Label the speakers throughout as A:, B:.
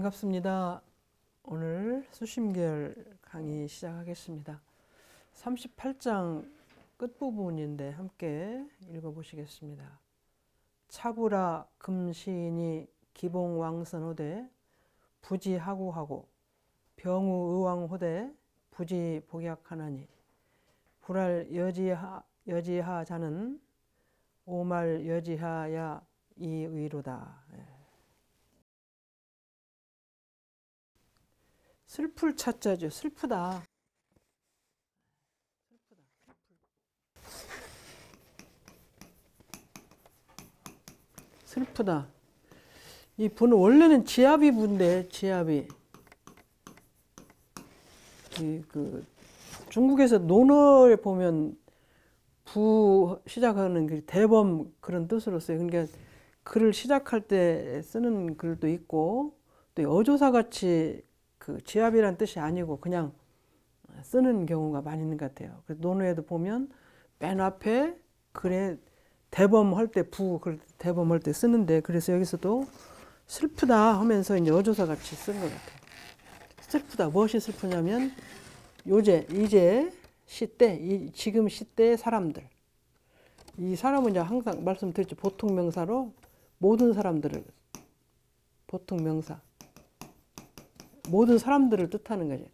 A: 반갑습니다. 오늘 수심계열 강의 시작하겠습니다. 38장 끝부분인데 함께 읽어보시겠습니다. 차부라 금시인이 기봉왕선호대 부지하구하고 병우의왕호대 부지복약하나니 불알 여지하자는 오말 여지하야 이의로다. 슬플 차자죠. 슬프다. 슬프다. 이 부는 원래는 지압이 부인데 지압이 중국에서 논어에 보면 부 시작하는 그 대범 그런 뜻으로 써요. 그러니까 글을 시작할 때 쓰는 글도 있고 또 어조사 같이 그 지압이란 뜻이 아니고 그냥 쓰는 경우가 많이 있는 것 같아요. 그래서 논어에도 보면 맨 앞에 글에 대범할 때 그럴 때 대범할 때 쓰는데 그래서 여기서도 슬프다 하면서 이제 어조사 같이 쓴 것 같아요. 슬프다. 무엇이 슬프냐면 이제 시대, 지금 시대의 사람들. 이 사람은 이제 항상 말씀드렸죠. 보통 명사로 모든 사람들을 보통 명사. 모든 사람들을 뜻하는 거죠.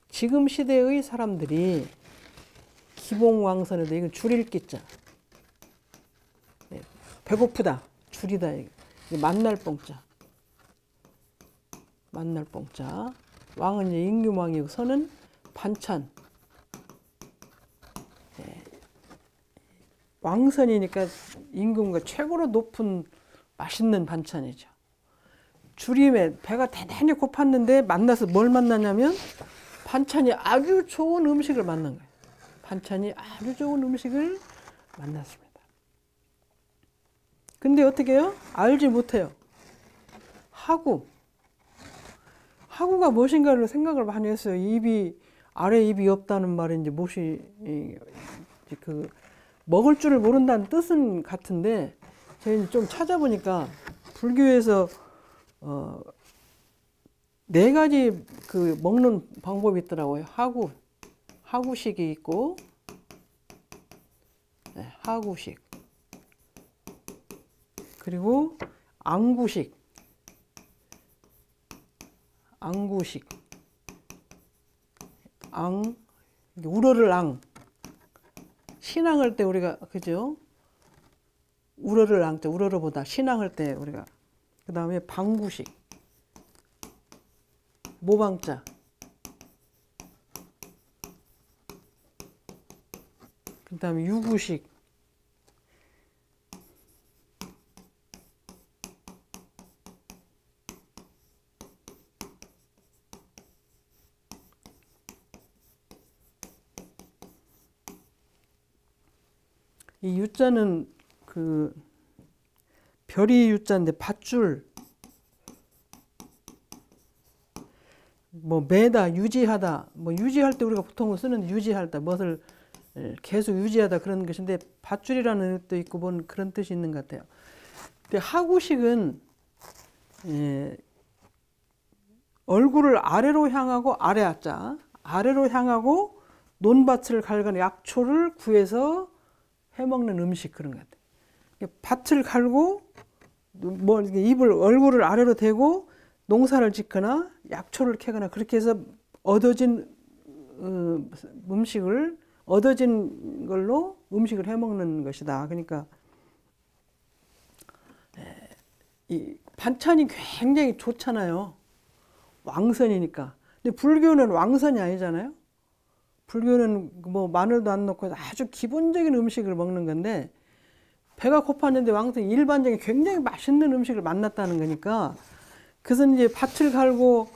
A: 지금 시대의 사람들이 기봉왕선에도 이건 줄일기자. 배고프다. 줄이다. 만날 뽕자. 만날 뽕자. 왕은 이제 임금왕이고 선은 반찬. 왕선이니까 임금과 최고로 높은 맛있는 반찬이죠. 줄임에 배가 대단히 고팠는데 만나서 뭘 만나냐면 반찬이 아주 좋은 음식을 만난 거예요. 반찬이 아주 좋은 음식을 만났습니다. 근데 어떻게 해요? 알지 못해요. 하구가 무엇인가를 생각을 많이 했어요. 아래 입이 없다는 말인지 먹을 줄을 모른다는 뜻은 같은데 제가 좀 찾아보니까 불교에서 4가지 그 먹는 방법이 있더라고요. 하구식이 있고, 하구식. 그리고 앙구식. 우러를 앙. 신앙할 때 우리가, 그죠? 우러를 앙 때, 우러러보다 신앙할 때 우리가. 그 다음에 방구식, 모방자, 그 다음에 유구식, 이 유자는 별이 유자인데 밧줄, 매다, 유지하다, 유지할 때 우리가 보통 쓰는 유지하다, 무엇을 계속 유지하다 그런 것인데 밧줄이라는 뜻도 있고 그런 뜻이 있는 것 같아요. 근데 하구식은 얼굴을 아래로 향하고 아래로 향하고 논밭을 갈거나 약초를 구해서 해먹는 음식 그런 것 같아요. 밭을 갈고 얼굴을 아래로 대고 농사를 짓거나 약초를 캐거나 그렇게 해서 얻어진 걸로 음식을 해먹는 것이다. 그러니까 이 반찬이 굉장히 좋잖아요. 왕선이니까. 근데 불교는 왕선이 아니잖아요. 불교는 마늘도 안 넣고 아주 기본적인 음식을 먹는 건데 배가 고팠는데 왕선이 일반적인 굉장히 맛있는 음식을 만났다는 거니까 그래서 이제 밭을 갈고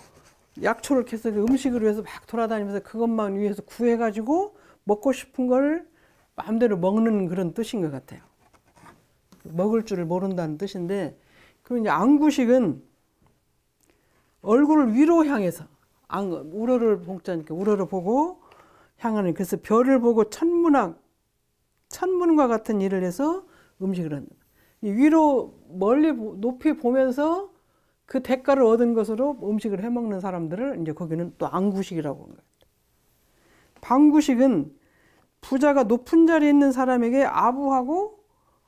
A: 약초를 캐서 음식을 위해서 막 돌아다니면서 그것만 위해서 구해가지고 먹고 싶은 걸 마음대로 먹는 그런 뜻인 것 같아요. 먹을 줄을 모른다는 뜻인데 그럼 이제 앙구식은 얼굴을 위로 향해서 우러를 봉자니까 우러를 보고 향하는 그래서 별을 보고 천문과 같은 일을 해서 음식을 한다. 위로 멀리 높이 보면서 그 대가를 얻은 것으로 음식을 해먹는 사람들을 이제 거기는 또 안구식이라고 하는 거예요. 방구식은 부자가 높은 자리에 있는 사람에게 아부하고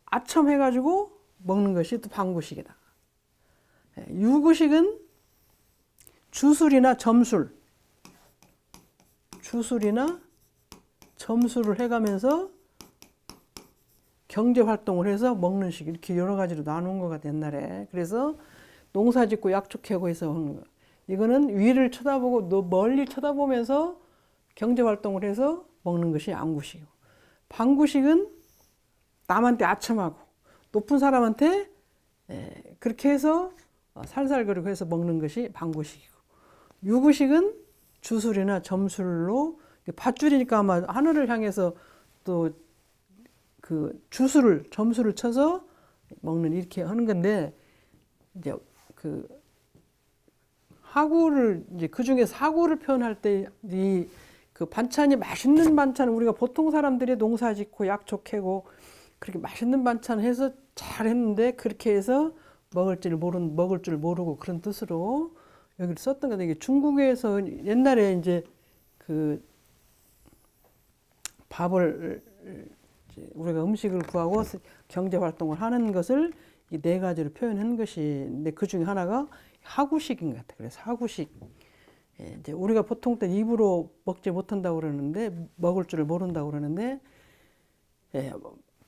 A: 아첨해가지고 먹는 것이 또 방구식이다. 유구식은 주술이나 점술을 해가면서 경제활동을 해서 먹는 식, 이렇게 여러 가지로 나눈 것 같아요, 옛날에. 그래서 농사 짓고 약초 캐고 해서 하는 거. 이거는 위를 쳐다보고 멀리 쳐다보면서 경제활동을 해서 먹는 것이 안구식이고, 방구식은 남한테 아첨하고 높은 사람한테 그렇게 해서 살살거리고 해서 먹는 것이 방구식이고, 유구식은 주술이나 점술로, 밧줄이니까 아마 하늘을 향해서 또 그 점술을 쳐서 먹는, 이렇게 하는 건데, 이제 그 하구를, 이제 그 중에서 하구를 표현할 때 이 그 반찬이 맛있는 반찬, 우리가 보통 사람들이 농사 짓고 약초 캐고 그렇게 맛있는 반찬 해서 잘 했는데 그렇게 해서 먹을 줄 모르고 그런 뜻으로 여기를 썼던 건데, 이게 중국에서 옛날에 이제 그 밥을 우리가 음식을 구하고 경제 활동을 하는 것을 이 네 가지로 표현한 것인데, 그 중에 하나가 하구식인 것 같아요. 그래서 하구식. 이제 우리가 보통 때 입으로 먹지 못한다고 그러는데, 먹을 줄을 모른다고 그러는데,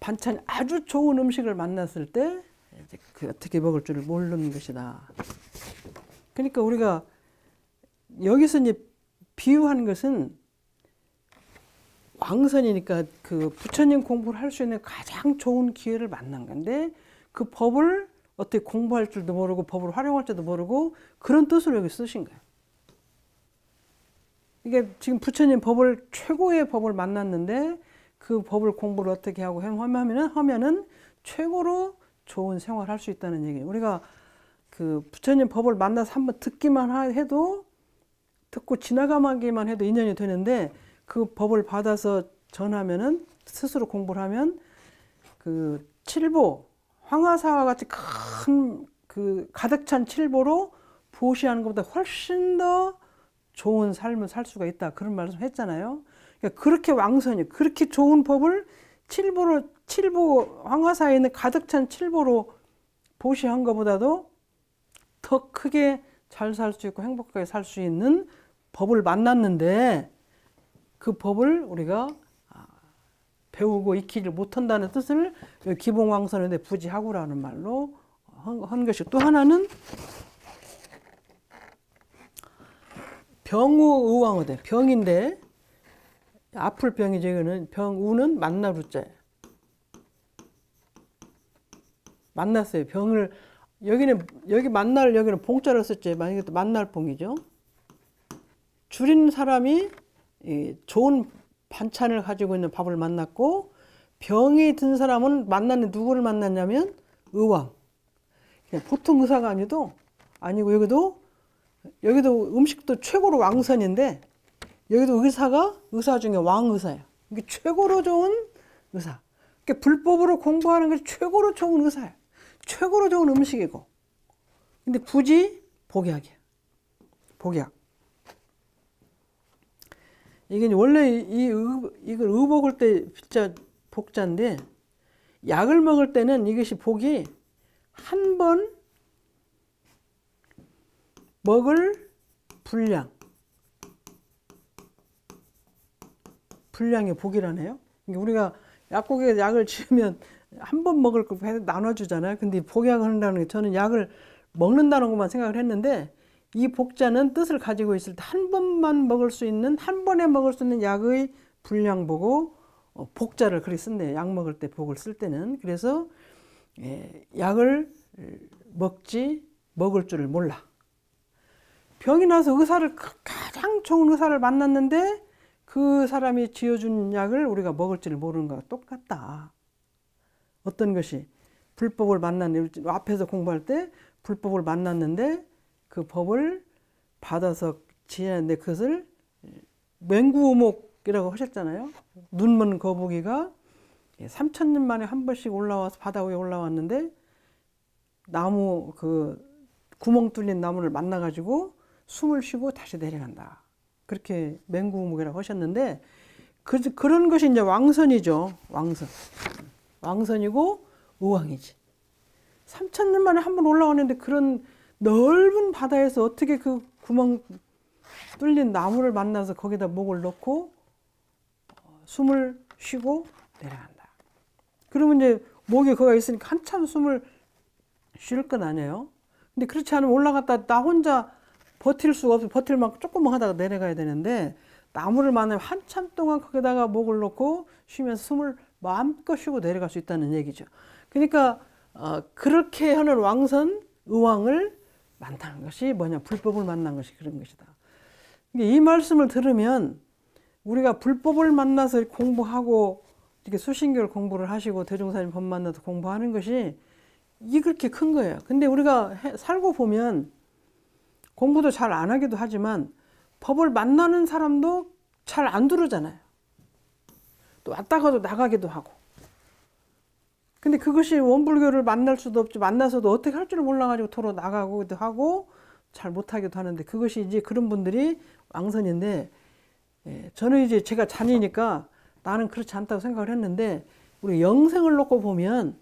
A: 반찬이 아주 좋은 음식을 만났을 때 이제 그 어떻게 먹을 줄을 모르는 것이다. 그러니까 우리가 여기서 이제 비유한 것은 왕선이니까 그 부처님 공부를 할 수 있는 가장 좋은 기회를 만난 건데, 그 법을 어떻게 공부할 줄도 모르고 법을 활용할 줄도 모르고 그런 뜻으로 여기 쓰신 거예요. 이게 지금 부처님 최고의 법을 만났는데 그 법을 공부를 어떻게 하고 하면은 최고로 좋은 생활을 할 수 있다는 얘기예요. 우리가 그 부처님 법을 만나서 한번 듣기만 해도, 듣고 지나가기만 해도 인연이 되는데, 그 법을 받아서 전하면은, 스스로 공부를 하면 그 칠보, 황하사와 같이 큰 그 가득 찬 칠보로 보시하는 것보다 훨씬 더 좋은 삶을 살 수가 있다, 그런 말씀 했잖아요. 그러니까 그렇게 왕선이, 그렇게 좋은 법을 칠보 황하사에 있는 가득 찬 칠보로 보시한 것보다도 더 크게 잘 살 수 있고 행복하게 살 수 있는 법을 만났는데, 그 법을 우리가 배우고 익히지 못한다는 뜻을 기봉왕선인데 부지하구라는 말로 한 것이, 또 하나는 병우의왕어대. 병인데 아플 병이죠. 이거는 병우는 만날 우자예요. 만났어요. 병을 여기 만날, 여기는 봉자를 썼지. 만약에 또 만날 봉이죠. 줄인 사람이 좋은 반찬을 가지고 있는 밥을 만났고, 병이 든 사람은 만났는데 누구를 만났냐면 의왕. 보통 의사가 아니고 여기도 음식도 최고로 왕선인데, 여기도 의사 중에 왕의사예요. 이게 최고로 좋은 의사. 그러니까 불법으로 공부하는 것이 최고로 좋은 의사예요. 최고로 좋은 음식이고. 근데 굳이 복약이야. 복약. 이게 원래 이걸 의복을 때 진짜 복자인데, 약을 먹을 때는 이것이 복이 한 번 먹을 분량의 복이라네요. 우리가 약국에 약을 지으면 한 번 먹을 거 나눠주잖아요. 근데 복약을 한다는 게, 저는 약을 먹는다는 것만 생각을 했는데, 이 복자는 뜻을 가지고 있을 때 한 번만 먹을 수 있는, 한 번에 먹을 수 있는 약의 분량 보고 복자를 그렇게 쓴대요. 약 먹을 때 복을 쓸 때는. 그래서 약을 먹을 줄을 몰라. 병이 나서 가장 좋은 의사를 만났는데 그 사람이 지어준 약을 우리가 먹을 줄을 모르는 거와 똑같다. 어떤 것이 불법을 만났는데, 앞에서 공부할 때 불법을 만났는데 그 법을 받아서 지었는데 그것을 맹구의목이라고 하셨잖아요. 눈먼 거북이가 3000년 만에 한 번씩 올라와서 바다 위에 올라왔는데, 나무 구멍 뚫린 나무를 만나가지고 숨을 쉬고 다시 내려간다. 그렇게 맹구무개라고 하셨는데 그런 것이 이제 왕선이죠. 왕선. 왕선이고 의왕이지. 3,000년 만에 한 번 올라오는데 그런 넓은 바다에서 어떻게 그 구멍 뚫린 나무를 만나서 거기다 목을 넣고 숨을 쉬고 내려간다. 그러면 이제 목이 거기가 있으니까 한참 숨을 쉴 건 아니에요. 근데 그렇지 않으면 올라갔다 나 혼자 버틸 수가 없어. 버틸 만큼 조금만 하다가 내려가야 되는데 나무를 만나면 한참 동안 거기다가 목을 놓고 쉬면서 숨을 마음껏 쉬고 내려갈 수 있다는 얘기죠. 그러니까 그렇게 하는 왕선, 의왕을 만나는 것이 뭐냐? 불법을 만난 것이 그런 것이다. 이 말씀을 들으면 우리가 불법을 만나서 공부하고 이렇게 수신교를 공부를 하시고 대종사님 법 만나서 공부하는 것이 이게 그렇게 큰 거예요. 근데 우리가 살고 보면 공부도 잘 안 하기도 하지만 법을 만나는 사람도 잘 안 들으잖아요. 또 왔다가도 나가기도 하고. 근데 그것이 원불교를 만날 수도 없지. 만나서도 어떻게 할 줄을 몰라가지고 도로 나가기도 하고 잘 못하기도 하는데 그것이 이제 그런 분들이 왕선인데 저는 이제 제가 자녀니까 나는 그렇지 않다고 생각을 했는데 우리 영생을 놓고 보면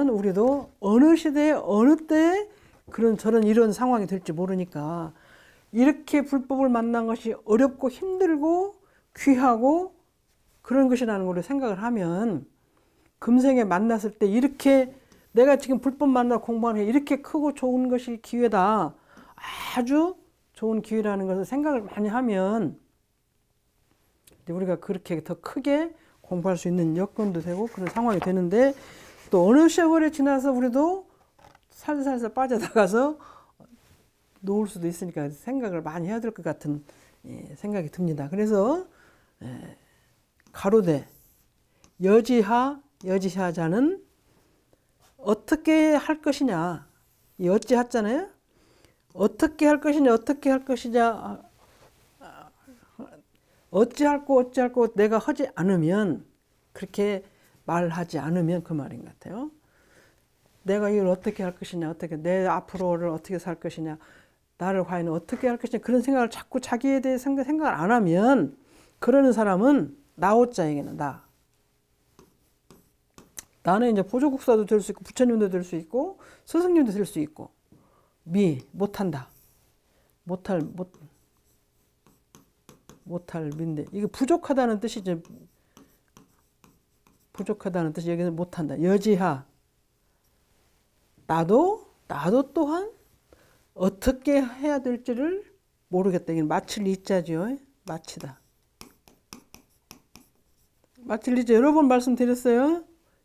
A: 우리도 어느 시대에 어느 때에 그런 저런 이런 상황이 될지 모르니까 이렇게 불법을 만난 것이 어렵고 힘들고 귀하고 그런 것이라는 걸 생각을 하면 금생에 만났을 때 이렇게 내가 지금 불법 만나 공부하는 게 이렇게 크고 좋은 것이 기회다. 아주 좋은 기회라는 것을 생각을 많이 하면 우리가 그렇게 더 크게 공부할 수 있는 여건도 되고 그런 상황이 되는데 또 어느 세월에 지나서 우리도 살살살 빠져나가서 놓을 수도 있으니까 생각을 많이 해야 될 것 같은 생각이 듭니다. 그래서 가로되 여지하자는 어떻게 할 것이냐. 이 어찌하잖아요. 어떻게 할 것이냐 어찌할고 내가 하지 않으면 그렇게 말하지 않으면 그 말인 것 같아요. 내가 이걸 어떻게 할 것이냐 내 앞으로를 어떻게 살 것이냐 나를 과연 어떻게 할 것이냐 그런 생각을 자꾸 자기에 대해 생각을 안 하면 그러는 사람은 나오자에게는 나는 이제 보조국사도 될 수 있고 부처님도 될 수 있고 스승님도 될 수 있고 못한다. 못할 민데 이게 부족하다는 뜻이죠. 부족하다는 뜻이 여기서 못한다. 여지하 나도 또한 어떻게 해야 될지를 모르겠다. 이게 마칠 이자죠. 마치다. 마칠 이자 여러 번 말씀드렸어요.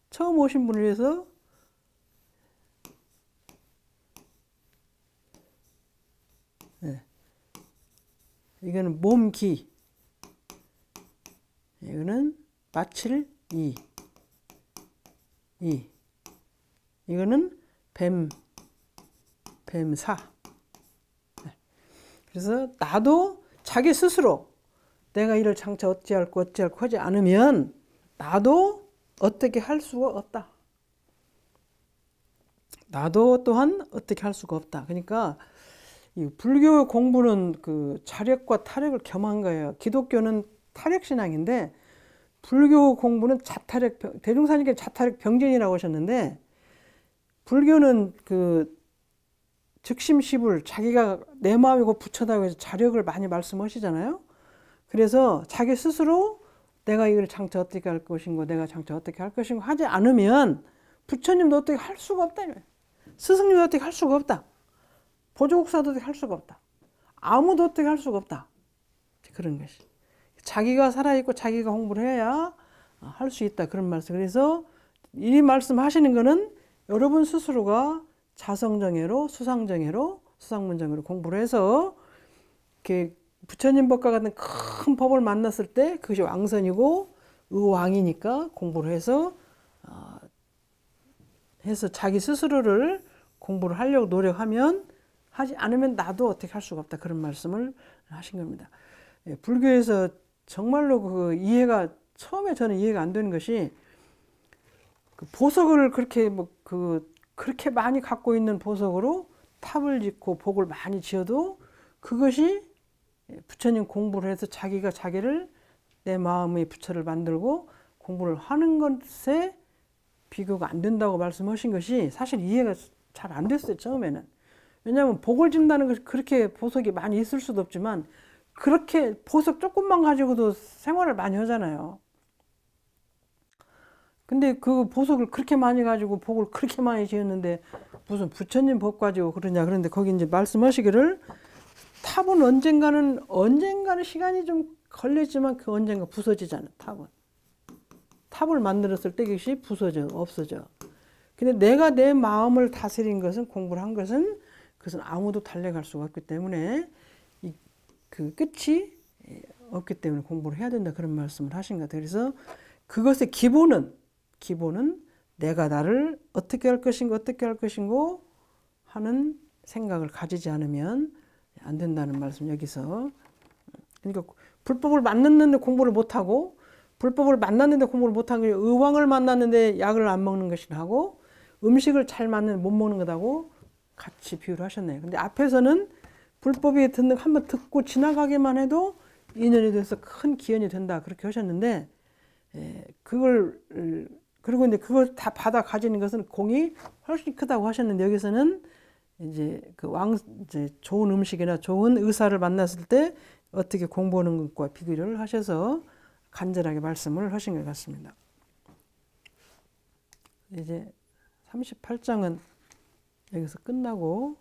A: 처음 오신 분을 위해서 이거는 몸기 이거는 마칠 이거는 뱀사. 그래서 나도 자기 스스로 내가 이를 장차 어찌할고 하지 않으면 나도 어떻게 할 수가 없다. 나도 또한 어떻게 할 수가 없다. 그러니까 이 불교 공부는 그 자력과 타력을 겸한 거예요. 기독교는 타력 신앙인데 불교 공부는 자타력, 대종사님께 자타력 병진이라고 하셨는데 불교는 그 즉심시불 자기가 내 마음이고 부처다고 해서 자력을 많이 말씀하시잖아요. 그래서 자기 스스로 내가 이걸 장차 어떻게 할 것인고 내가 장차 어떻게 할 것인고 하지 않으면 부처님도 어떻게 할 수가 없다. 스승님도 어떻게 할 수가 없다. 보조국사도 어떻게 할 수가 없다. 아무도 어떻게 할 수가 없다. 그런 것이. 자기가 살아있고 자기가 공부를 해야 할 수 있다. 그런 말씀. 그래서 이 말씀 하시는 거는 여러분 스스로가 자성정예로 수상문정예로 공부를 해서 이렇게 부처님 법과 같은 큰 법을 만났을 때 그것이 왕선이고 의왕이니까 공부를 해서 자기 스스로를 공부를 하려고 노력하면 하지 않으면 나도 어떻게 할 수가 없다. 그런 말씀을 하신 겁니다. 불교에서 정말로 그 이해가 처음에 저는 이해가 안 되는 것이 그 보석을 그렇게 뭐 그 그렇게 많이 갖고 있는 보석으로 탑을 짓고 복을 많이 지어도 그것이 부처님 공부를 해서 자기가 자기를 내 마음의 부처를 만들고 공부를 하는 것에 비교가 안 된다고 말씀하신 것이 사실 이해가 잘 안 됐어요, 처음에는. 왜냐하면 복을 짓는다는 것이 그렇게 보석이 많이 있을 수도 없지만 그렇게 보석 조금만 가지고도 생활을 많이 하잖아요. 근데 그 보석을 그렇게 많이 가지고 복을 그렇게 많이 지었는데 무슨 부처님 복 가지고 그러냐. 그런데 거기 이제 말씀하시기를 탑은 언젠가는 시간이 좀 걸리지만 그 언젠가 부서지잖아, 탑은. 탑을 만들었을 때 그것이 없어져. 근데 내가 내 마음을 다스린 것은, 공부를 한 것은, 그것은 아무도 달래갈 수가 없기 때문에 그 끝이 없기 때문에 공부를 해야 된다, 그런 말씀을 하신 것 같아요. 그래서 그것의 기본은 내가 나를 어떻게 할 것인고 하는 생각을 가지지 않으면 안 된다는 말씀 여기서. 그러니까 불법을 만났는데 공부를 못하고, 불법을 만났는데 공부를 못한 게 의왕을 만났는데 약을 안 먹는 것이나 하고, 음식을 잘 맞는 못 먹는 것하고 같이 비유를 하셨네요. 근데 앞에서는 불법이 한번 듣고 지나가기만 해도 인연이 돼서 큰 기연이 된다, 그렇게 하셨는데, 그리고 이제 그걸 다 받아 가지는 것은 공이 훨씬 크다고 하셨는데, 여기서는 이제 이제 좋은 음식이나 좋은 의사를 만났을 때 어떻게 공부하는 것과 비교를 하셔서 간절하게 말씀을 하신 것 같습니다. 이제 38장은 여기서 끝나고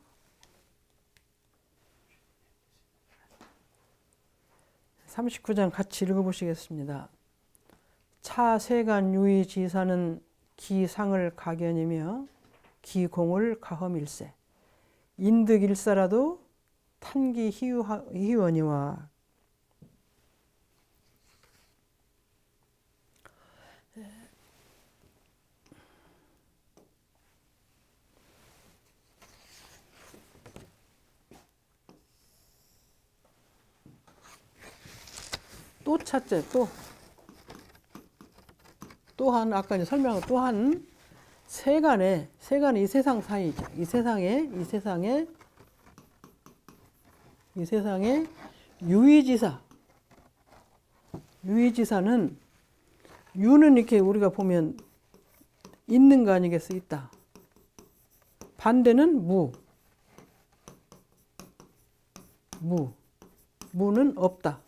A: 39장 같이 읽어보시겠습니다. 차세간 유의지사는 기상을 가견이며 기공을 가험일세. 인득일사라도 탄기 희원이와. 또 찾재, 또한 아까 이제 설명한 또한 세간의 이 세상 사이죠. 이 세상에 유의지사는 유는 이렇게 우리가 보면 있는 거 아니겠어? 있다. 반대는 무는 없다.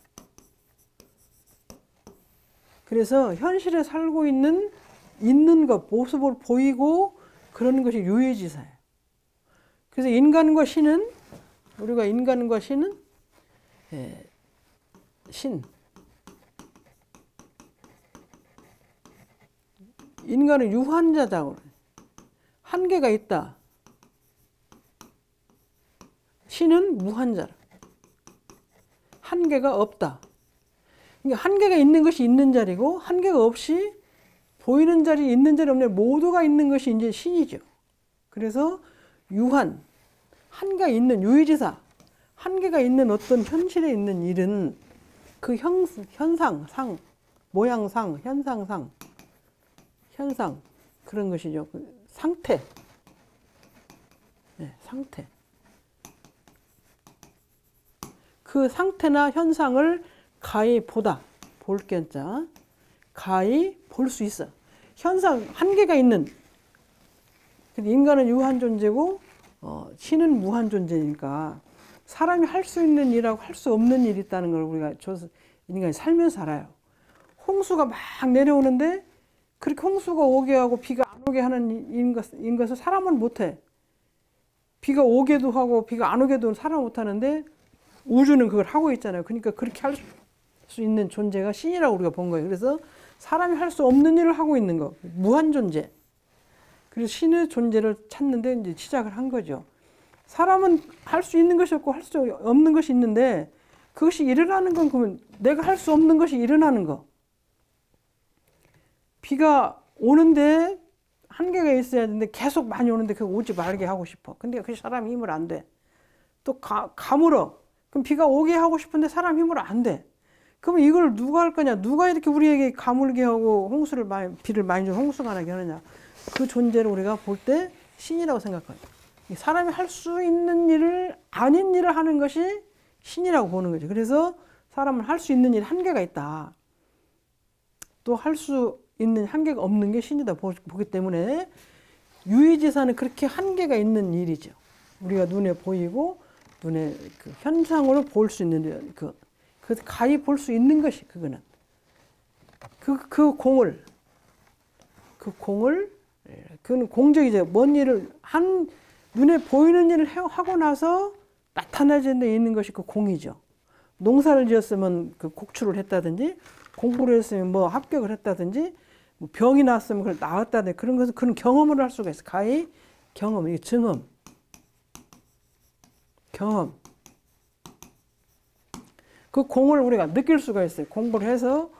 A: 그래서 현실에 살고 있는 것, 모습을 보이고 그러는 것이 유의지사예요. 그래서 우리가 인간과 신은 인간은 유한자다. 한계가 있다. 신은 무한자라. 한계가 없다. 그러니까 한계가 있는 것이 있는 자리고, 한계가 없이 보이는 자리, 있는 자리, 없는 자리 모두가 있는 것이 이제 신이죠. 그래서 한계가 있는 유의지사, 한계가 있는 어떤 현실에 있는 일은 그 현상, 모양상, 현상, 그런 것이죠. 그 상태. 상태. 그 상태나 현상을 가히 볼 견자, 가히 볼 수 있어. 한계가 있는. 인간은 유한 존재고, 신은 무한 존재니까 사람이 할 수 있는 일하고 할 수 없는 일이 있다는 걸 우리가 인간이 살면서 알아요. 홍수가 막 내려오는데 그렇게 홍수가 오게 하고 비가 안 오게 하는 것을 사람은 못해. 비가 오게도 하고 비가 안 오게도 사람은 못하는데 우주는 그걸 하고 있잖아요. 그러니까 그렇게 할 수 있는 존재가 신이라고 우리가 본 거예요. 그래서 사람이 할 수 없는 일을 하고 있는 거, 무한 존재. 그래서 신의 존재를 찾는데 이제 시작을 한 거죠. 사람은 할 수 있는 것이 없고 할 수 없는 것이 있는데, 그것이 일어나는 건 그러면 내가 할 수 없는 것이 일어나는 거. 비가 오는데 한계가 있어야 되는데 계속 많이 오는데 그거 오지 말게 하고 싶어. 근데 그 사람 힘을 안 돼. 또 가물어. 그럼 비가 오게 하고 싶은데 사람 힘으로 안 돼. 그러면 이걸 누가 할 거냐? 누가 이렇게 우리에게 가물게 하고 비를 많이 좀 홍수가 나게 하느냐? 그 존재를 우리가 볼 때 신이라고 생각해요. 사람이 할 수 있는 일을 아닌 일을 하는 것이 신이라고 보는 거죠. 그래서 사람은 할 수 있는 일 한계가 있다. 또 할 수 있는 한계가 없는 게 신이다 보기 때문에 유의지사는 그렇게 한계가 있는 일이죠. 우리가 눈에 보이고 눈에 그 현상으로 볼 수 있는 그 가히 볼 수 있는 것이 그거는 그 공을 그는 공적이죠. 뭔 일을 눈에 보이는 일을 하고 나서 나타나는 데 있는 것이 그 공이죠. 농사를 지었으면 그 곡출을 했다든지 공부를 했으면 뭐 합격을 했다든지 뭐 병이 났으면 그걸 나았다든지 그런 것은 그런 경험을 할 수가 있어. 가히 경험, 이게 증험, 경험. 그 공을 우리가 느낄 수가 있어요. 공부를 해서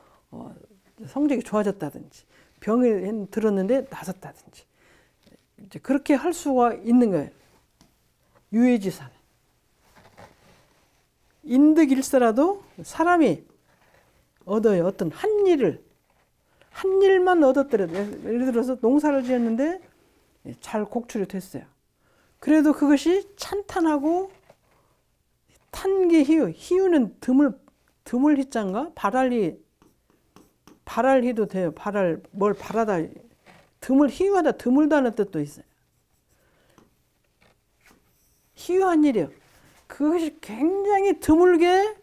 A: 성적이 좋아졌다든지 병이 들었는데 나섰다든지 이제 그렇게 할 수가 있는 거예요. 유의지사는. 인득일세라도 사람이 얻어요. 어떤 한 일만 얻었더라도 예를 들어서 농사를 지었는데 잘 곡출이 됐어요. 그래도 그것이 찬탄하고 탄기 희유는 드물 희자인가? 발할희도 돼요. 뭘 바라다 희유하다 드물다는 뜻도 있어요. 희유한 일이요. 그것이 굉장히 드물게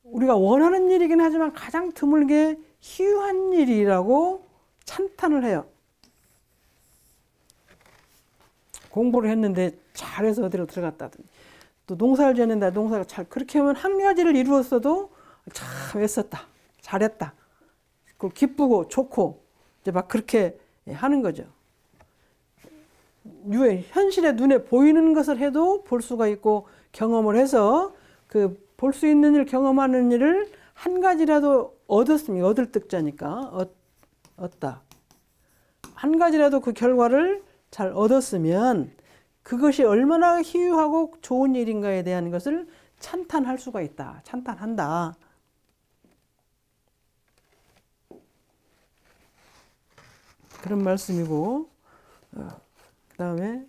A: 우리가 원하는 일이긴 하지만 가장 드물게 희유한 일이라고 찬탄을 해요. 공부를 했는데 잘해서 어디로 들어갔다든지 또 농사를 지었는데 농사가 그렇게 하면 한 가지를 이루었어도 참 애썼다, 잘했다, 기쁘고 좋고 이제 막 그렇게 하는 거죠. 현실의 눈에 보이는 것을 해도 볼 수가 있고 경험을 해서 그 볼 수 있는 일, 경험하는 일을 한 가지라도 얻었으면 얻을 뜻자니까 얻다. 한 가지라도 그 결과를 잘 얻었으면 그것이 얼마나 희유하고 좋은 일인가에 대한 것을 찬탄할 수가 있다. 찬탄한다. 그런 말씀이고 그 다음에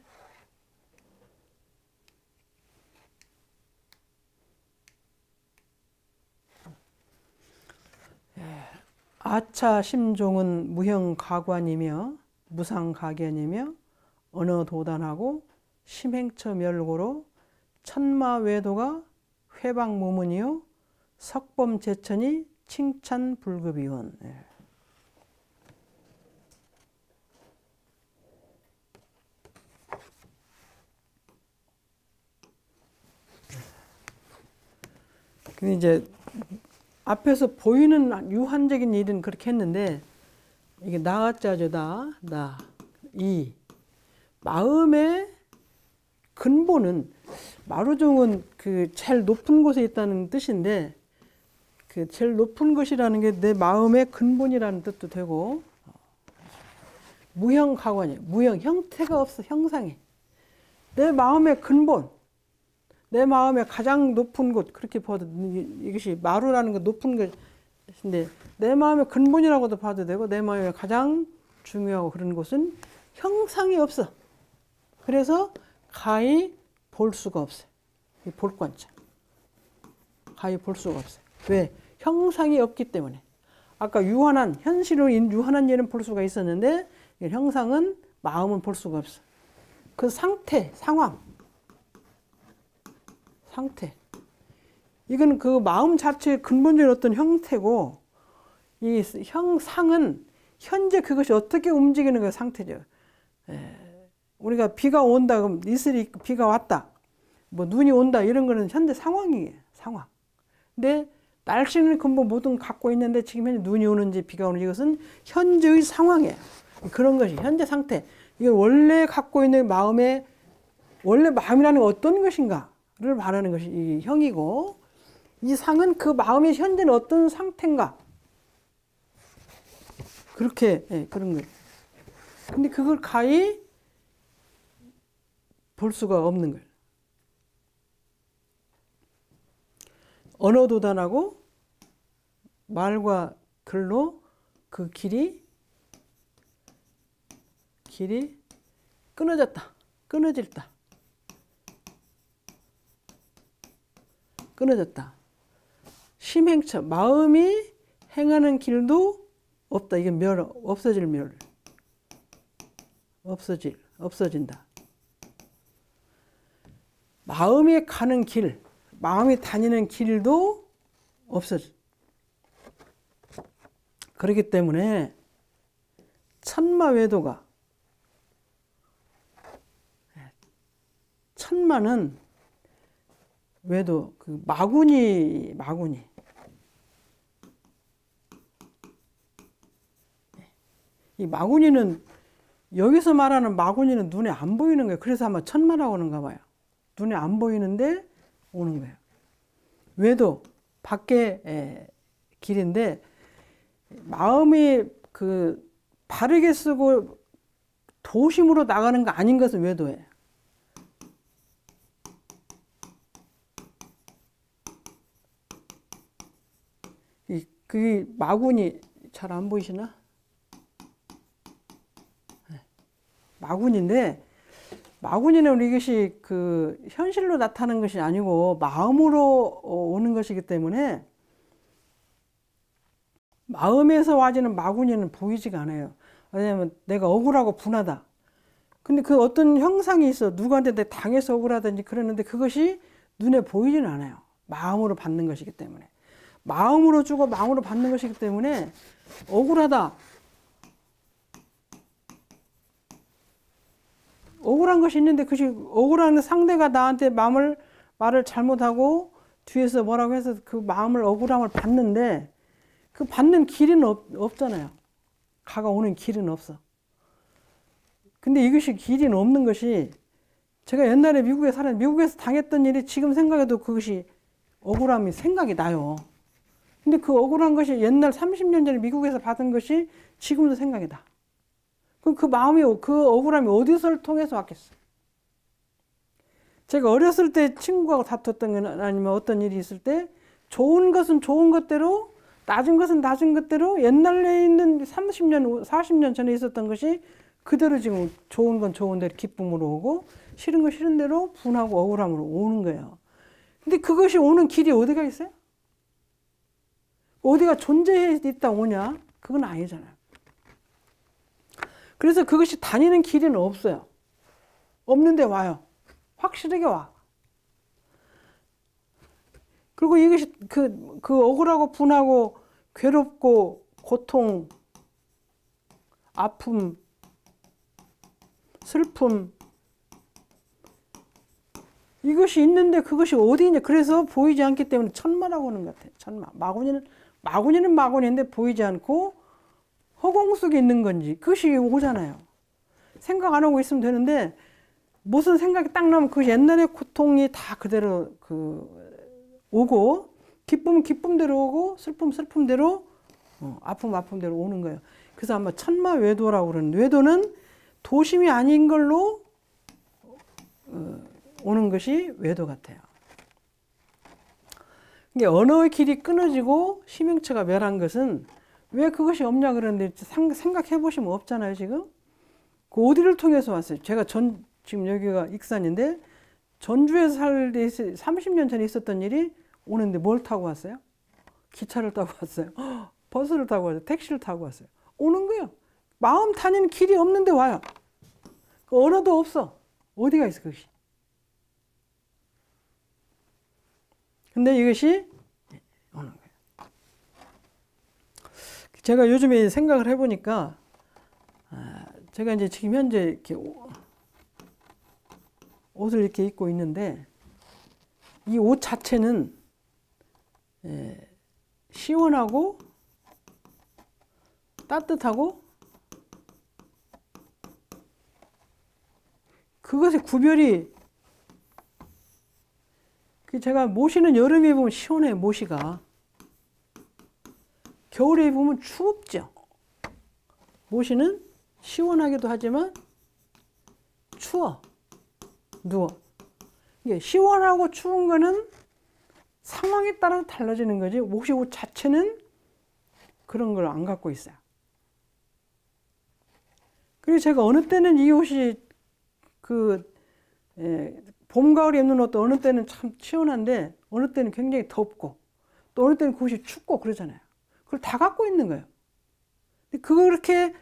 A: 아차 심종은 무형가관이며 무상가견이며 언어도단하고 심행처 멸고로 천마외도가 회방무문이요 석범제천이 칭찬불급이원. 근데 이제 앞에서 보이는 유한적인 일은 그렇게 했는데 이게 나자죠. 이 마음의 근본은 마루종은 그 제일 높은 곳에 있다는 뜻인데 그 제일 높은 것이라는 게 내 마음의 근본이라는 뜻도 되고 무형가관이에요. 무형 형태가 없어. 형상이 내 마음의 근본. 내 마음의 가장 높은 곳 그렇게 봐도 이것이 마루라는 건 높은 것인데 내 마음의 근본이라고도 봐도 되고 내 마음의 가장 중요하고 그런 곳은 형상이 없어. 그래서 가히 볼 수가 없어요. 이 볼관자 가히 볼 수가 없어요. 왜? 형상이 없기 때문에. 아까 현실로 유한한 일은 볼 수가 있었는데 형상은 마음은 볼 수가 없어. 그 상태, 상태. 이건 그 마음 자체의 근본적인 어떤 형태고 이 형상은 현재 그것이 어떻게 움직이는 그 상태죠. 우리가 비가 온다 그럼 이슬이 비가 왔다. 뭐 눈이 온다 이런 거는 현재 상황이에요. 상황. 근데 날씨는 근본 모든 갖고 있는데 지금 현재 눈이 오는지 비가 오는지 이것은 현재의 상황이에요. 그런 것이 현재 상태. 이걸 원래 갖고 있는 원래 마음이라는 건 어떤 것인가를 말하는 것이 이 형이고 이 상은 그 마음의 현재는 어떤 상태인가. 그렇게 그런 거예요. 근데 그걸 가히 볼 수가 없는 거예요. 언어도단하고 말과 글로 그 길이 끊어졌다. 끊어질다. 끊어졌다. 심행처. 마음이 행하는 길도 없다. 이게 멸, 없어질 멸. 없어진다. 마음이 가는 길, 마음이 다니는 길도 없어져. 그렇기 때문에 천마외도가, 천마는 외도, 그 마구니. 이 마구니는, 여기서 말하는 마구니는 눈에 안 보이는 거예요. 그래서 아마 천마라고 하는가 봐요. 눈에 안 보이는데 오는 거예요. 외도, 밖에 길인데, 마음이 그 바르게 쓰고 도심으로 나가는 거 아닌 것은 외도예요. 그 마구니 잘 안 보이시나? 마구니인데, 마구니는 이것이 그 현실로 나타나는 것이 아니고 마음으로 오는 것이기 때문에 마음에서 와지는 마구니는 보이지가 않아요. 왜냐하면 내가 억울하고 분하다. 근데 그 어떤 형상이 있어. 누구한테 내가 당해서 억울하든지 그러는데 그것이 눈에 보이지는 않아요. 마음으로 받는 것이기 때문에. 마음으로 주고 마음으로 받는 것이기 때문에 억울하다. 억울한 것이 있는데 그것이 억울한 상대가 나한테 말을 잘못하고 뒤에서 뭐라고 해서 그 마음을 억울함을 받는데 그 받는 길은 없잖아요. 가까오는 길은 없어. 근데 이것이 길이 없는 것이 제가 옛날에 미국에 살았는데 미국에서 당했던 일이 지금 생각해도 그것이 억울함이 생각이 나요. 근데 그 억울한 것이 옛날 30년 전에 미국에서 받은 것이 지금도 생각이 나. 그럼 그 마음이, 그 억울함이 어디서를 통해서 왔겠어? 제가 어렸을 때 친구하고 다퉜던 건 아니면 어떤 일이 있을 때 좋은 것은 좋은 것대로, 낮은 것은 낮은 것대로 옛날에 있는 30년, 40년 전에 있었던 것이 그대로 지금 좋은 건 좋은 대로 기쁨으로 오고 싫은 건 싫은 대로 분하고 억울함으로 오는 거예요. 근데 그것이 오는 길이 어디가 있어요? 어디가 존재해 있다 오냐? 그건 아니잖아요. 그래서 그것이 다니는 길은 없어요. 없는데 와요. 확실하게 와. 그리고 이것이 그 억울하고 분하고 괴롭고 고통, 아픔, 슬픔, 이것이 있는데 그것이 어디 있냐. 그래서 보이지 않기 때문에 천마라고 하는 것 같아요. 천마. 마구니는 마구니인데 보이지 않고 허공 속에 있는 건지 그것이 오잖아요. 생각 안 하고 있으면 되는데 무슨 생각이 딱 나면 그 옛날의 고통이 다 그대로 오고 기쁨은 기쁨대로 오고 슬픔은 슬픔대로 아픔은 아픔대로 오는 거예요. 그래서 아마 천마외도라고 그러는, 외도는 도심이 아닌 걸로 오는 것이 외도 같아요. 이게 언어의 길이 끊어지고 심행처가 멸한 것은 왜 그것이 없냐 그러는데 생각해 보시면 없잖아요. 지금 그 어디를 통해서 왔어요? 제가 지금 여기가 익산인데 전주에서 살 때 30년 전에 있었던 일이 오는데 뭘 타고 왔어요? 기차를 타고 왔어요. 버스를 타고 왔어요. 택시를 타고 왔어요. 오는 거예요. 마음 다니는 길이 없는데 와요. 그 언어도 없어. 어디가 있어 그것이? 근데 이것이 오는 거예요. 제가 요즘에 생각을 해보니까 제가 이제 지금 현재 이렇게 옷을 이렇게 입고 있는데 이 옷 자체는 시원하고 따뜻하고 그것의 구별이, 제가 모시는 여름에 입으면 시원해요. 모시가 겨울에 입으면 추웁죠. 모시는 시원하기도 하지만 추워. 누워. 이게 시원하고 추운 거는 상황에 따라 달라지는 거지 모시 옷 자체는 그런 걸 안 갖고 있어요. 그리고 제가 어느 때는 이 옷이 봄, 가을에 입는 옷도 어느 때는 참 시원한데 어느 때는 굉장히 덥고 또 어느 때는 그것이 춥고 그러잖아요. 그걸 다 갖고 있는 거예요. 그렇게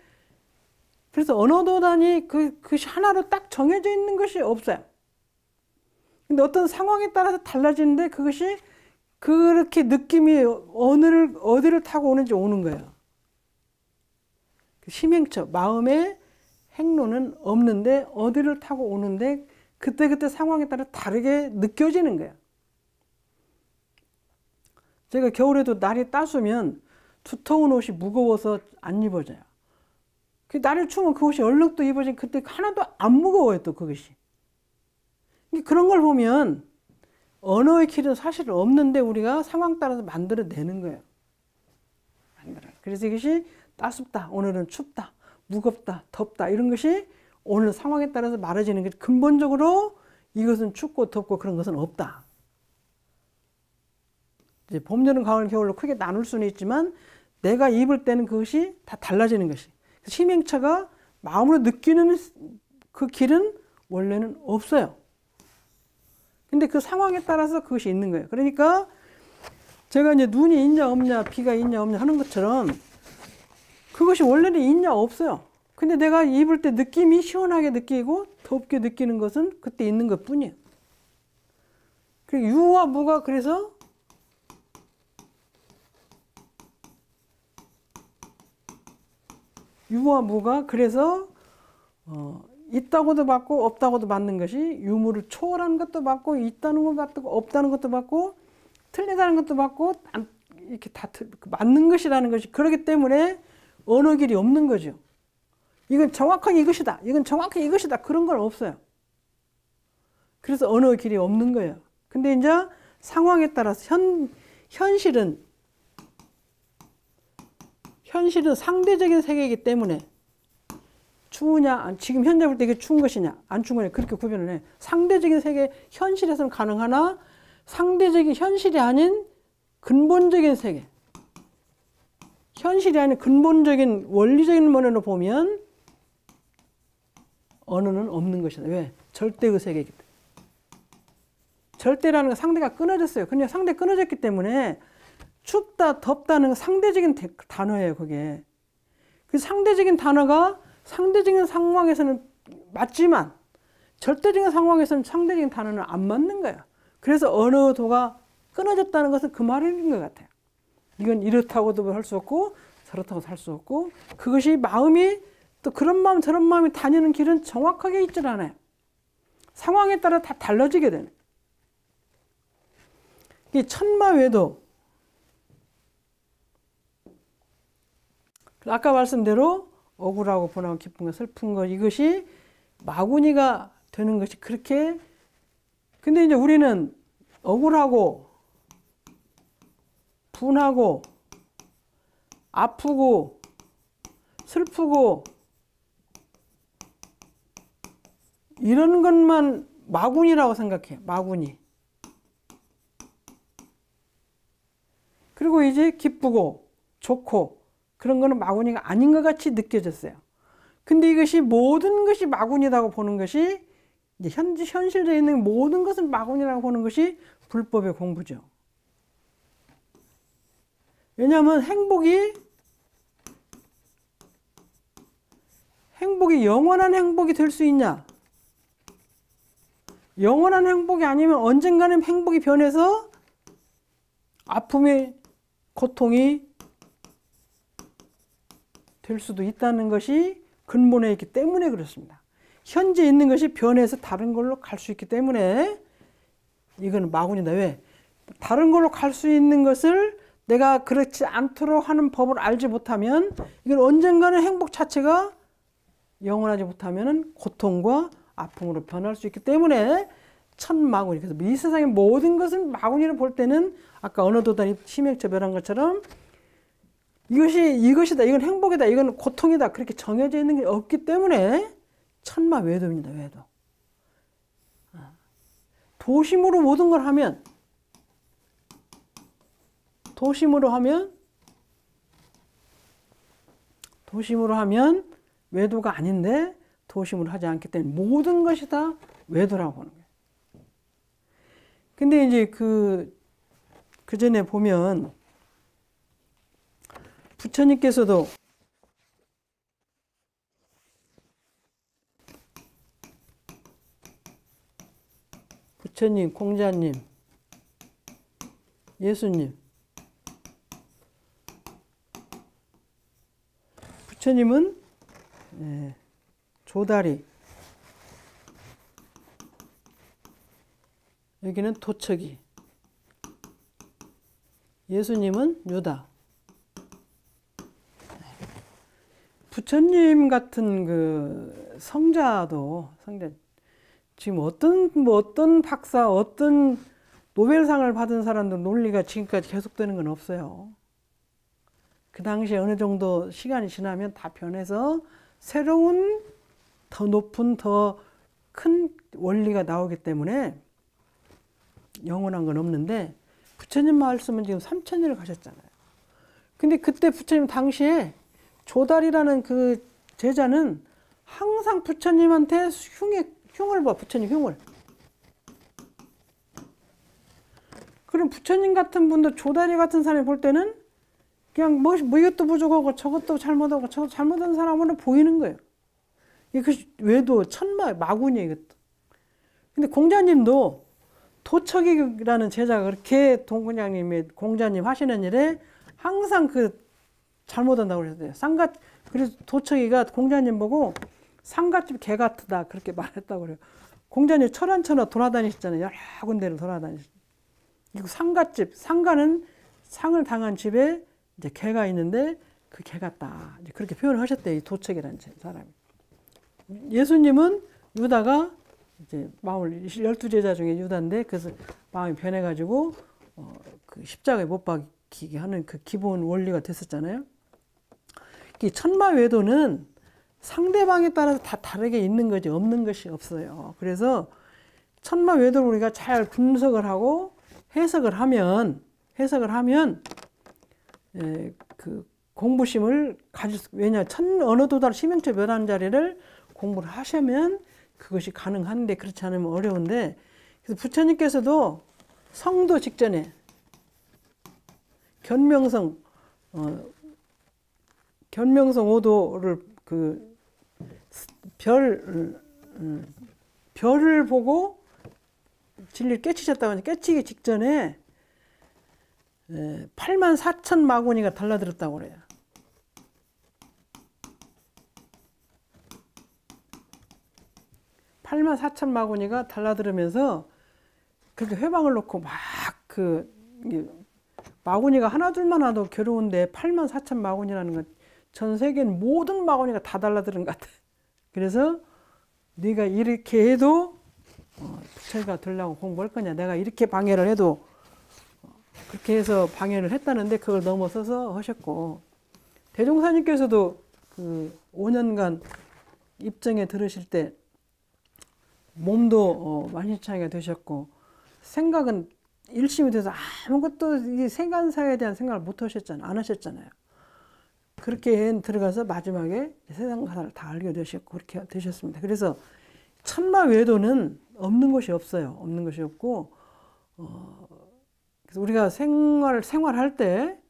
A: 그래서 언어도단이 그것이 하나로 딱 정해져 있는 것이 없어요. 근데 어떤 상황에 따라서 달라지는데 그것이 그렇게 느낌이 어디를 타고 오는지 오는 거예요. 심행처, 마음의 행로는 없는데 어디를 타고 오는데 그때그때 상황에 따라 다르게 느껴지는 거예요. 제가 겨울에도 날이 따스우면 두터운 옷이 무거워서 안 입어져요. 날이 추우면 그 옷이 얼른 또 입어지면 그때 하나도 안 무거워요, 또 그것이. 그런 걸 보면 언어의 길은 사실 없는데 우리가 상황 따라서 만들어내는 거예요. 그래서 이것이 따숩다, 오늘은 춥다, 무겁다, 덥다 이런 것이 오늘 상황에 따라서 말해지는 게 근본적으로 이것은 춥고 덥고 그런 것은 없다. 이제 봄, 여름, 가을, 겨울로 크게 나눌 수는 있지만 내가 입을 때는 그것이 다 달라지는 것이. 심행처가 마음으로 느끼는 그 길은 원래는 없어요. 근데 그 상황에 따라서 그것이 있는 거예요. 그러니까 제가 이제 눈이 있냐 없냐, 비가 있냐 없냐 하는 것처럼 그것이 원래는 있냐 없어요. 근데 내가 입을 때 느낌이 시원하게 느끼고 덥게 느끼는 것은 그때 있는 것 뿐이에요. 그리고 유와 무가 그래서 유와 무가 그래서 있다고도 받고 없다고도 받는 것이 유무를 초월하는 것도 받고 있다는 것도 받고 없다는 것도 받고 틀리다는 것도 받고 이렇게 다 맞는 것이라는 것이 그렇기 때문에 언어 길이 없는 거죠. 이건 정확하게 이것이다. 이건 정확하게 이것이다. 그런 건 없어요. 그래서 언어 길이 없는 거예요. 근데 이제 상황에 따라서 현실은 상대적인 세계이기 때문에 추우냐, 지금 현재 볼 때 이게 추운 것이냐, 안 추운 거냐, 그렇게 구별을 해. 상대적인 세계, 현실에서는 가능하나, 상대적인 현실이 아닌 근본적인 세계. 현실이 아닌 근본적인 원리적인 면으로 보면 언어는 없는 것이다. 왜? 절대의 세계이기 때문에. 절대라는 건 상대가 끊어졌어요. 근데 상대 끊어졌기 때문에 춥다, 덥다는 상대적인 단어예요, 그게. 그 상대적인 단어가 상대적인 상황에서는 맞지만 절대적인 상황에서는 상대적인 단어는 안 맞는 거야. 그래서 언어도가 끊어졌다는 것은 그 말인 것 같아요. 이건 이렇다고도 할 수 없고 저렇다고 할 수 없고 그것이 마음이 또 그런 마음 저런 마음이 다니는 길은 정확하게 있질 않아요. 상황에 따라 다 달라지게 되는. 이 천마외도 아까 말씀대로 억울하고 분하고 기쁜 거 슬픈 거 이것이 마구니가 되는 것이 그렇게 근데 이제 우리는 억울하고 분하고 아프고 슬프고 이런 것만 마구니라고 생각해요. 마구니. 그리고 이제 기쁘고 좋고 그런 거는 마구니가 아닌 것 같이 느껴졌어요. 근데 이것이 모든 것이 마구니라고 보는 것이 이제 현실에 있는 모든 것은 마구니라고 보는 것이 불법의 공부죠. 왜냐하면 행복이 영원한 행복이 될 수 있냐? 영원한 행복이 아니면 언젠가는 행복이 변해서 아픔이 고통이 될 수도 있다는 것이 근본에 있기 때문에 그렇습니다. 현재 있는 것이 변해서 다른 걸로 갈 수 있기 때문에 이건 마구니다. 왜? 다른 걸로 갈 수 있는 것을 내가 그렇지 않도록 하는 법을 알지 못하면 이건 언젠가는 행복 자체가 영원하지 못하면 고통과 아픔으로 변할 수 있기 때문에 천마구니. 그래서 이 세상의 모든 것은 마구니로 볼 때는 아까 언어도단이 심행처별한 것처럼 이것이다, 이건 행복이다, 이건 고통이다 그렇게 정해져 있는 게 없기 때문에 천마외도입니다. 외도. 도심으로 모든 걸 하면 도심으로 하면 외도가 아닌데 도심을 하지 않기 때문에 모든 것이 다 외도라고 하는 거예요. 근데 이제 그 전에 보면 부처님께서도 부처님, 공자님, 예수님, 부처님은 조다리, 여기는 도척이, 예수님은 유다. 부처님 같은 그 성자 지금 어떤 박사, 어떤 노벨상을 받은 사람들 논리가 지금까지 계속되는 건 없어요. 그 당시에 어느 정도 시간이 지나면 다 변해서 새로운 더 높은 더 큰 원리가 나오기 때문에 영원한 건 없는데 부처님 말씀은 지금 3000년을 가셨잖아요. 근데 그때 부처님 당시에 조달이라는 그 제자는 항상 부처님한테 흉을 봐, 부처님 흉을. 그럼 부처님 같은 분도 조다리 같은 사람이 볼 때는 그냥 뭐 이것도 부족하고 저것도 잘못하고 저것도 잘못한 사람으로 보이는 거예요. 이거 외도 천마 마군이에요, 이것도. 근데 공자님도 도척이라는 제자가 그렇게 동군장님이 공자님 하시는 일에 항상 그 잘못한다고 그랬어요. 그래서 도척이가 공자님 보고 상갓집 개 같다 그렇게 말했다고 그래요. 공자님 철안천하 돌아다니셨잖아요. 여러 군데를 돌아다니셨어요. 이거 상갓집, 상가는 상을 당한 집에 이제 개가 있는데 그 개 같다. 이제 그렇게 표현을 하셨대요. 이 도척이라는 사람이. 예수님은 유다가 이제 마음을 12제자 중에 유다인데 그래서 마음이 변해가지고 그 십자가에 못 박히게 하는 그 기본 원리가 됐었잖아요. 이 천마외도는 상대방에 따라서 다 다르게 있는 거지 없는 것이 없어요. 그래서 천마외도를 우리가 잘 분석을 하고 해석을 하면 그 공부심을 가질 수, 왜냐 언어도달 심형체 멸한 자리를 공부를 하시면 그것이 가능한데 그렇지 않으면 어려운데, 그래서 부처님께서도 성도 직전에 견명성 5도를 그 별을 보고 진리를 깨치셨다고 하는데, 깨치기 직전에 84,000 마구니가 달라들었다고 그래요. 마구니가 달라들으면서 그렇게 회방을 놓고 막 마구니가 하나 둘만 와도 괴로운데 84,000 마구니라는 건 전 세계는 모든 마구니가 다 달라드는 것 같아. 그래서 네가 이렇게 해도 부처가 되려고 공부할 거냐, 내가 이렇게 방해를 해도 그렇게 해서 방해를 했다는데 그걸 넘어서서 하셨고, 대종사님께서도 그 5년간 입정에 들으실 때 몸도 만신창이가 되셨고 생각은 일심이 돼서 아무것도 이 세간사에 대한 생각을 못 하셨잖아요. 안 하셨잖아요. 그렇게 들어가서 마지막에 세상사를 다 알게 되셨고 그렇게 되셨습니다. 그래서 천마외도는 없는 것이 없어요. 없는 것이 없고 그래서 우리가 생활할 때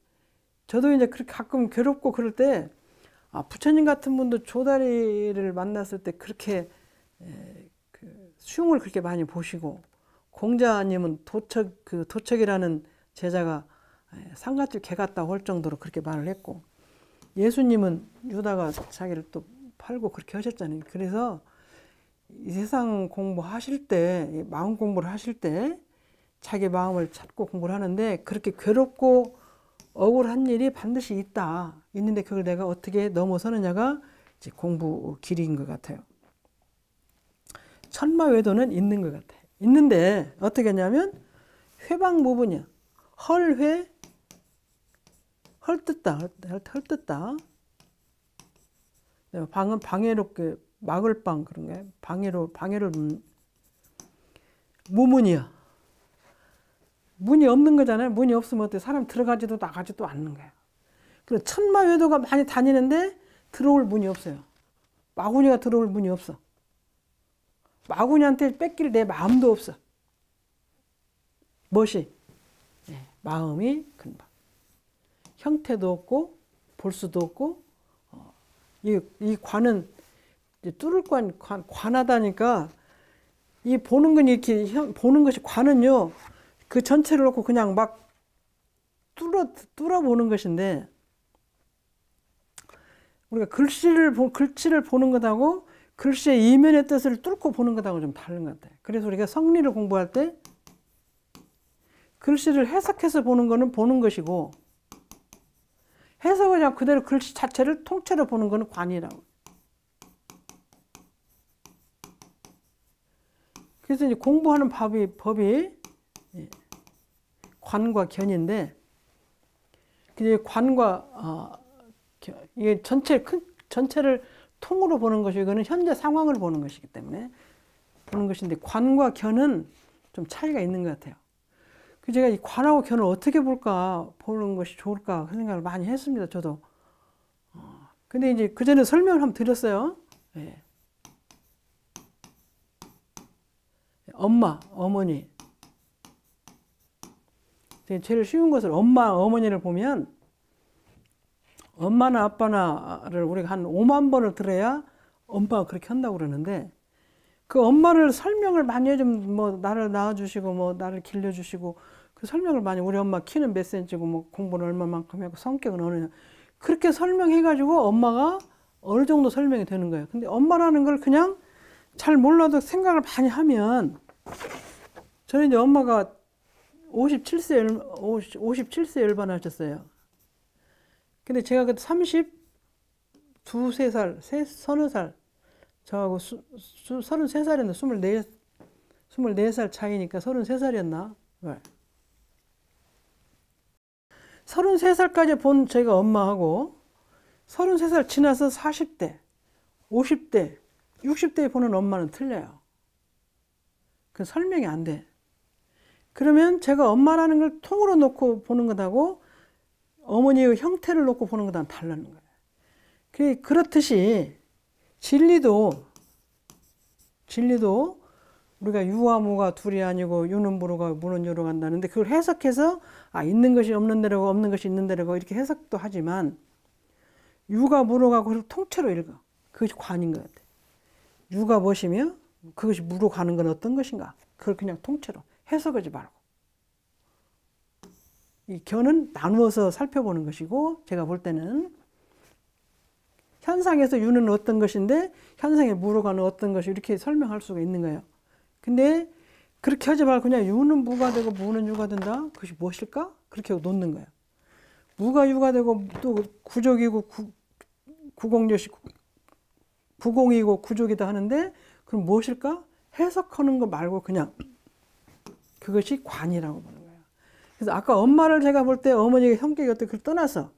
A: 저도 이제 그렇게 가끔 괴롭고 그럴 때 부처님 같은 분도 조다리를 만났을 때 그렇게 흉을 그렇게 많이 보시고, 공자님은 도척이라는 제자가 상갓집 개 같다고 할 정도로 그렇게 말을 했고, 예수님은 유다가 자기를 또 팔고 그렇게 하셨잖아요. 그래서 이 세상 공부하실 때, 마음 공부를 하실 때 자기 마음을 찾고 공부를 하는데 그렇게 괴롭고 억울한 일이 반드시 있는데 그걸 내가 어떻게 넘어서느냐가 이제 공부 길인 것 같아요. 천마외도는 있는 것 같아요. 있는데 어떻게 하냐면 회방무분이야. 헐뜯다. 방은 방해롭게 막을 방 그런 거야. 방해를 무문이야. 문이 없는 거잖아요. 문이 없으면 어때? 사람 들어가지도 나가지도 않는 거야. 그래서 천마외도가 많이 다니는데 들어올 문이 없어요. 마구니가 들어올 분이 없어. 마구니한테 뺏길 내 마음도 없어. 무엇이? 마음이 큰 방. 형태도 없고 볼 수도 없고 이 관은 뚫을 관하다니까 이 보는 건 이렇게 보는 것이 관은요 그 전체를 놓고 그냥 막 뚫어 보는 것인데 우리가 글씨를 보는 것하고 글씨의 이면의 뜻을 뚫고 보는 것하고 좀 다른 것 같아요. 그래서 우리가 성리를 공부할 때 글씨를 해석해서 보는 것은 보는 것이고 해석을 그냥 그대로 글씨 자체를 통째로 보는 것은 관이라고. 그래서 이제 공부하는 법이 관과 견인데, 이제 관과 이게 전체를 통으로 보는 것이 이거는 현재 상황을 보는 것이기 때문에 보는 것인데 관과 견은 좀 차이가 있는 것 같아요. 제가 이 관하고 견을 어떻게 보는 것이 좋을까 그 생각을 많이 했습니다. 저도. 근데 이제 그 전에 설명을 한번 드렸어요. 예. 엄마, 어머니. 제일 쉬운 것을 엄마, 어머니를 보면 엄마나 아빠나를 우리가 한 5만 번을 들어야 엄마가 그렇게 한다고 그러는데 그 엄마를 설명을 많이 해주면 뭐 나를 낳아주시고 뭐 나를 길러주시고 그 설명을 많이 우리 엄마 키는 몇 센치고 뭐 공부는 얼마만큼 하고 성격은 어느냐 그렇게 설명해가지고 엄마가 어느 정도 설명이 되는 거예요. 근데 엄마라는 걸 그냥 잘 몰라도 생각을 많이 하면 저는 이제 엄마가 57세 열반하셨어요. 근데 제가 그때 32살, 30살 저하고 33살이었나 24살 차이니까 33살이었나? 33살까지 본 제가 엄마하고 33살 지나서 40대, 50대, 60대에 보는 엄마는 틀려요. 그 설명이 안 돼. 그러면 제가 엄마라는 걸 통으로 놓고 보는 것하고 어머니의 형태를 놓고 보는 것하고는 다르는 거예요. 그렇듯이 진리도 우리가 유와 무가 둘이 아니고 유는 무로가 무는 유로 간다는데 그걸 해석해서 있는 것이 없는 데라고 없는 것이 있는 데라고 이렇게 해석도 하지만 유가 무로 가고 그걸 통째로 읽어. 그것이 관인 것 같아요. 유가 무엇이며 그것이 무로 가는 건 어떤 것인가. 그걸 그냥 통째로 해석하지 말고. 이 견은 나누어서 살펴보는 것이고 제가 볼 때는 현상에서 유는 어떤 것인데 현상에 무로 가는 어떤 것이 이렇게 설명할 수가 있는 거예요. 근데 그렇게 하지 말고 그냥 유는 무가 되고 무는 유가 된다? 그것이 무엇일까? 그렇게 하고 놓는 거예요. 무가 유가 되고 또 구족이고 구공이고 구족이다 하는데 그럼 무엇일까? 해석하는 거 말고 그냥 그것이 관이라고 보는 거예요. 그래서 아까 엄마를 제가 볼 때 어머니의 성격이 어떻게 그걸 떠나서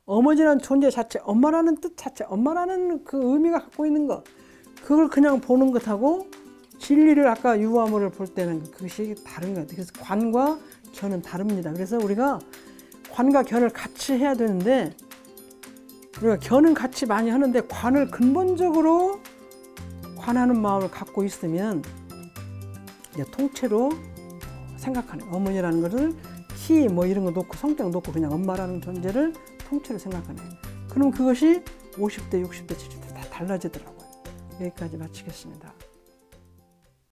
A: 어머니라는 존재 자체, 엄마라는 뜻 자체, 엄마라는 그 의미가 갖고 있는 것 그걸 그냥 보는 것하고 진리를 아까 유와 무를 볼 때는 그것이 다른 것 같아요. 그래서 관과 견은 다릅니다. 그래서 우리가 관과 견을 같이 해야 되는데 우리가 견은 같이 많이 하는데 관을 근본적으로 관하는 마음을 갖고 있으면 이제 통째로 생각하는 어머니라는 것을 키 뭐 이런 거 놓고 성격 놓고 그냥 엄마라는 존재를 통째로 생각하네. 그럼 그것이 50대, 60대, 70대 다 달라지더라고요. 여기까지 마치겠습니다.